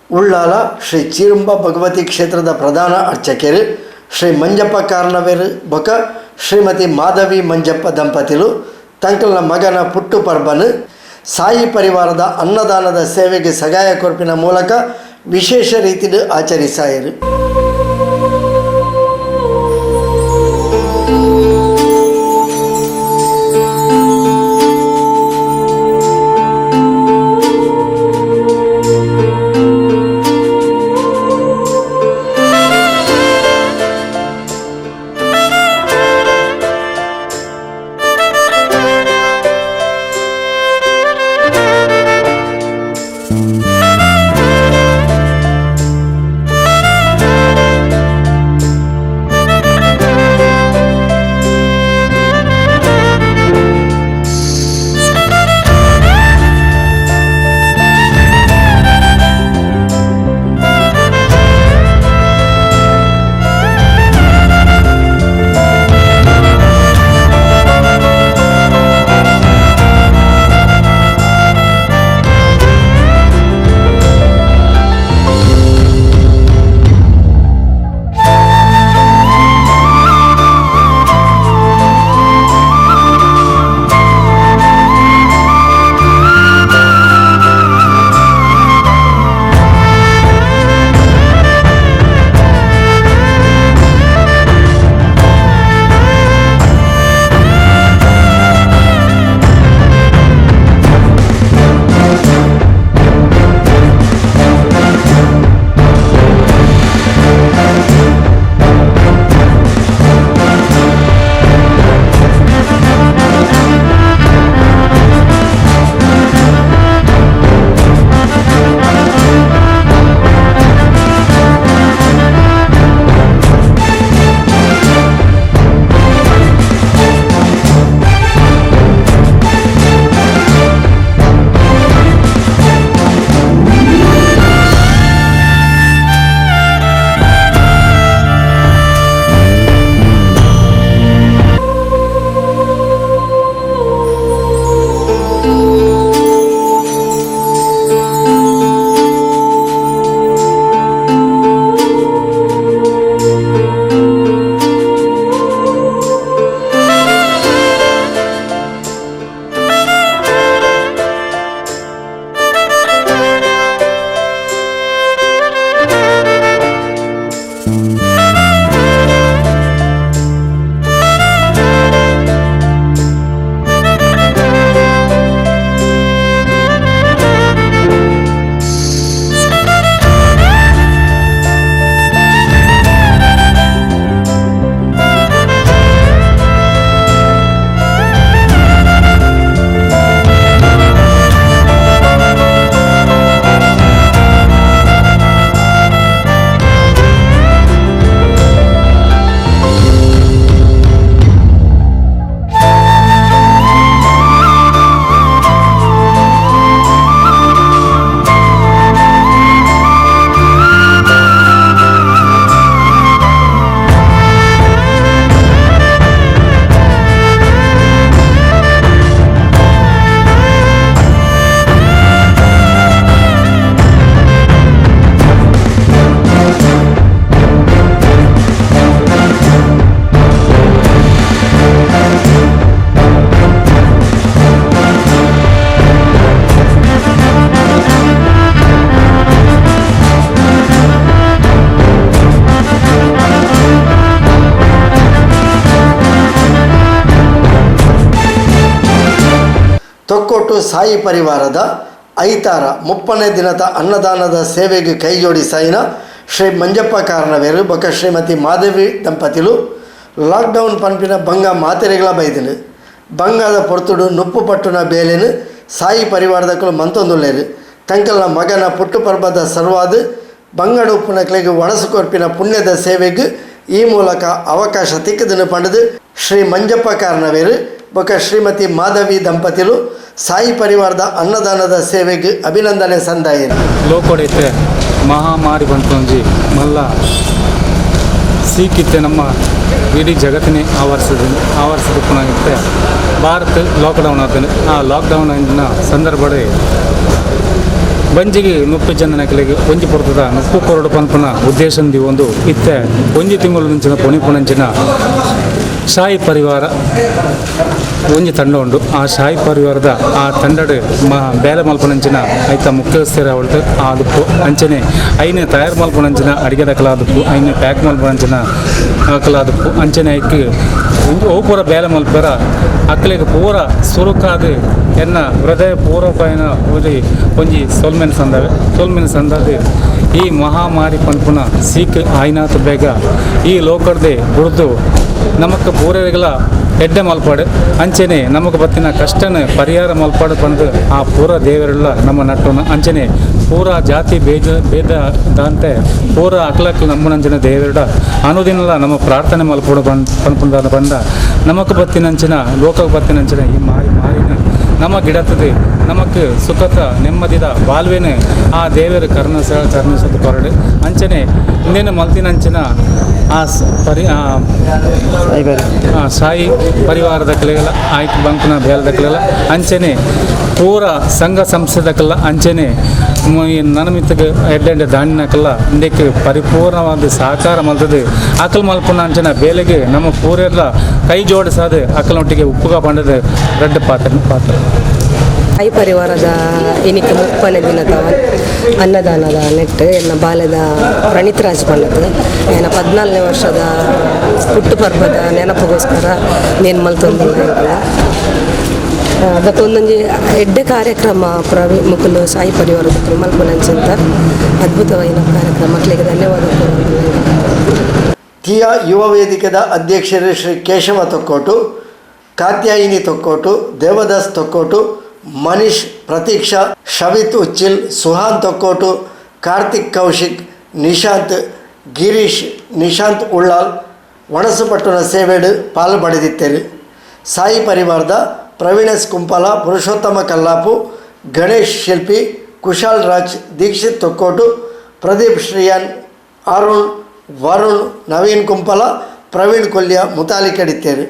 ಉಳ್ಳಾಲ ಶ್ರೀ ಚೀರುಂಬ ಭಗವತಿ ಕ್ಷೇತ್ರದ ಪ್ರಧಾನ ಅರ್ಚಕರು ಶ್ರೀ ಮಂಜಪ್ಪ ಕಾರಣವೇರು ಬೊಕ ಶ್ರೀಮತಿ ಮಾಧವಿ ಮಂಜಪ್ಪ ದಂಪತಿಲು ತಂಕಲ್ನ ಮಗನ ಪುಟ್ಟು ಪರ್ಬನು ಸಾಯಿ ಪರಿವಾರದ ಅನ್ನದಾನದ ಸೇವೆಗೆ ಸಹಾಯ ಕೊರ್ಪಿನ ಮೂಲಕ ವಿಶೇಷ ರೀತಿಯಲ್ಲಿ ಆಚರಿಸಾಯರು. ತೊಕ್ಕೊಟ್ಟು ಸಾಯಿ ಪರಿವಾರದ ಐತಾರ 30ನೇ ದಿನದ ಅನ್ನದಾನದ ಸೇವೆಗೆ ಕೈಜೋಡಿಸಾಯಿನ ಶ್ರೀ ಮಂಜಪ್ಪ ಕಾರಣವೇರು ಬೊಕ ಶ್ರೀಮತಿ ಮಾಧವಿ ದಂಪತಿಲು ಲಾಕ್ಡೌನ್ ಪನ್ಪಿನ ಬಂಗ ಮಾತೆರೆಗಳ ಬೈದನು ಬಂಗಾದ ಪೊರ್ತುಡು ನುಪ್ಪು ಪಟ್ಟುನ ಬೇಲೆನು ಸಾಯಿ ಪರಿವಾರದಕ್ಕಲು ಮಂತೊಂದುಲ್ಲೇರು ತಂಕಲ್ನ ಮಗನ ಪುಟ್ಟು ಪರ್ಬದ ಸರ್ವಾದ ಬಂಗಡ ಉಪ್ಪುನಕ್ಲೆಗೆ ಒಣಸು ಕೊರ್ಪಿನ ಪುಣ್ಯದ ಸೇವೆಗೆ ಈ ಮೂಲಕ ಅವಕಾಶ ತಿಕ್ಕದನ್ನು ಪಡೆದು ಶ್ರೀ ಮಂಜಪ್ಪ ಕಾರಣವೇರು ಬೊಕ ಶ್ರೀಮತಿ ಮಾಧವಿ ದಂಪತಿಲು ಸಾಯಿ ಪರಿವಾರದ ಅನ್ನದಾನದ ಸೇವೆಗೆ ಅಭಿನಂದನೆ ಸಂದಾಯಿರು. ಲೋಕೋಡೈತೆ ಮಹಾಮಾರಿ ಬಂತೊಂಜಿ ಮಲ್ಲ ಸೀಕಿತ್ತೆ ನಮ್ಮ ಇಡೀ ಜಗತ್ತಿನೇ ಆವರಿಸಿದ ಭಾರತ ಲಾಕ್ಡೌನ್ ಆದ ಆ ಲಾಕ್ಡೌನ್ ಸಂದರ್ಭದಲ್ಲಿ ಬಂಜಿಗೆ 30 ಜನನಕಲಿಗೆ ಒಂಜಿ ಪುರ್ತದ 30 ಕೊರಡು ಪನ್ಪನ ಉದ್ದೇಶಂದಿ ಒಂದು ಇತ್ತೆ ಒಂಜಿ ತಿಂಗಳು నుంచిన ಪೊಣಿಪುಣಂಚಿನ ಶಾಯಿ ಪರಿವಾರ ಒಂಜಿ ತಂಡ ಉಂಡು. ಆ ಶಾಯಿ ಪರಿವಾರದ ಆ ತಂಡಡ್ ಬೇಲೆ ಮಲ್ಪನಂಚಿನ ಐತ ಮುಖ್ಯಸ್ಥರ ಅವಳ್ತು ಆದುಪ್ಪು ಅಂಚನೆ ಐನೆ ತಯಾರು ಮಲ್ಪನಂಚಿನ ಅಡಿಗೆ ದಕ್ಕಲಾದುಪ್ಪು ಐನೆ ಪ್ಯಾಕ್ ಮಲ್ಪನಂಚಿನ ಹಾಕಲಾದುಪ್ಪು ಅಂಚನೆ ಐಕ್ ಓ ಪೂರ ಬೇಲೆ ಮಲ್ಪರ ಅಕ್ಕಲಿಗೆ ಪೂರ ಸುರುಕಾದು ಎನ್ನ ಹೃದಯ ಪೂರ್ವಕನ ಒಂಜಿ ಸೊಲ್ಮೆನ್ ಸಂದವೆ ಈ ಮಹಾಮಾರಿ ಪನ್ಪುನ ಸೀಕ್ ಆಯ್ನಾತ್ ಬೇಗ ಈ ಲೋಕಡ್ದೆ ಬುಡ್ದು ನಮಕ್ ಪೂರೈಗಳ ಎಡ್ಡೆ ಮಲ್ಪಾಡು ಅಂಚನೆ ನಮಗೆ ಬತ್ತಿನ ಕಷ್ಟನ ಪರಿಹಾರ ಮಲ್ಪಾಡು ಬಂದು ಆ ಪೂರ ದೇವರೆಲ್ಲ ನಮ್ಮ ನಟ್ಟೋಣ ಅಂಚನೆ ಪೂರ ಜಾತಿ ಭೇದ ದಾಂತೆ ಪೂರ ಅಕ್ಲಕ್ ನಂಬುನಂಚಿನ ದೇವರುಡ ಅನುದಿನಲ್ಲ ನಮ್ಮ ಪ್ರಾರ್ಥನೆ ಮಲ್ಪಡು ಬಂದ ನಮಕ್ ಬತ್ತಿನಂಚಿನ ಲೋಕಕ್ಕೆ ಬತ್ತಿನಂಚಿನ ಈ ಮಾರಿನ ನಮ್ಮ ಗಿಡತದೆ ನಮಕ್ ಸುಖತ ನೆಮ್ಮದಿದ ಬಾಲ್ವೇನೆ ಆ ದೇವರು ಕರ್ಣಿಸದ ಕೊರಡು ಅಂಚನೆ ಇನ್ನೇನು ಮಲ್ತಿನಂಚಿನ ಆ ಸಾಯಿ ಪರಿವಾರದ ಕಲೆಗಳ ಆಯ್ಕೆ ಬಂಕುನ ಬೇಲದ ಕಲೆಗಳ ಅಂಚನೆ ಪೂರ ಸಂಘ ಸಂಸ್ಥೆದಕ್ಕೆಲ್ಲ ಅಂಚನೆ ನನಮಿತ್ತಗೆ ಎಡ್ಡೆ ದಾಂಡಿನಕ್ಕೆಲ್ಲ ಇಂದಕ್ಕೆ ಪರಿಪೂರ್ಣವಾದ ಸಹಕಾರ ಮಲ್ತದೆ ಅಕಲ್ ಮಲ್ಪುನ ಅಂಚನ ಬೇಲೆಗೆ ನಮ್ಮ ಪೂರೆಲ್ಲ ಕೈ ಜೋಡಿಸಾದ ಅಕಲೊಟ್ಟಿಗೆ ಉಪ್ಪುಗ ಬಂಡದ ರೆಡ್ಡ ಪಾತ್ರ ಸಾಯಿ ಪರಿವಾರದ ಇನಿಕೆ 30ನೇ ದಿನದ ಅನ್ನದಾನದ ನೆಟ್ಟು ಎನ್ನ ಬಾಲ್ಯದ ಪ್ರಣೀತರಾಜ್ ಪಂಡದು ಏನ 14ನೇ ವರ್ಷದ ಹುಟ್ಟುಪರ್ವದ ನೆನಪಿಗೋಸ್ಕರ ನೇನು ಮಲ್ತೊಂದಿಲ್ಲ ಅದಕ್ಕೆ ಒಂದೊಂದು ಎಡ್ಡೆ ಕಾರ್ಯಕ್ರಮ ಮುಕ್ಕಲು ಸಾಯಿ ಪರಿವಾರದ ಮಲ್ಪನಂಚಂತ ಅದ್ಭುತವಾದ ಕಾರ್ಯಕ್ರಮ ಮಕ್ಕಳಿಗೆ ಧನ್ಯವಾದ. ಕಿಯಾ ಯುವ ವೇದಿಕೆದ ಅಧ್ಯಕ್ಷರು ಶ್ರೀ ಕೇಶವ ತೊಕ್ಕೋಟು, ಕಾತ್ಯಾಯಿನಿ ತೊಕ್ಕೋಟು, ದೇವದಾಸ್ ತೊಕ್ಕೋಟು, ಮನೀಶ್ ಪ್ರತೀಕ್ಷಾ, ಶವಿತ್ ಉಚ್ಚಿಲ್, ಸುಹಾನ್ ತೊಕ್ಕೋಟು, ಕಾರ್ತಿಕ್ ಕೌಶಿಕ್, ನಿಶಾಂತ್ ಗಿರೀಶ್, ನಿಶಾಂತ್ ಉಳ್ಳಾಲ್ ಒಣಸುಪಟ್ಟುನ ಸೇವೆಡು ಪಾಲು ಪಡೆದಿದ್ದೇವೆ. ಸಾಯಿ ಪರಿವಾರದ ಪ್ರವೀಣೇಶ್ ಕುಂಪಾಲ, ಪುರುಷೋತ್ತಮ ಕಲ್ಲಾಪು, ಗಣೇಶ್ ಶಿಲ್ಪಿ, ಕುಶಾಲ್ ರಾಜ್, ದೀಕ್ಷಿತ್ ತೊಕ್ಕೋಟು, ಪ್ರದೀಪ್ ಶ್ರೀಯಾನ್, ಅರುಣ್, ವರುಣ್, ನವೀನ್ ಕುಂಪಲ, ಪ್ರವೀಣ್ ಕೊಲ್ಯ ಮುತಾಲಿ ಕಡಿತೇರು.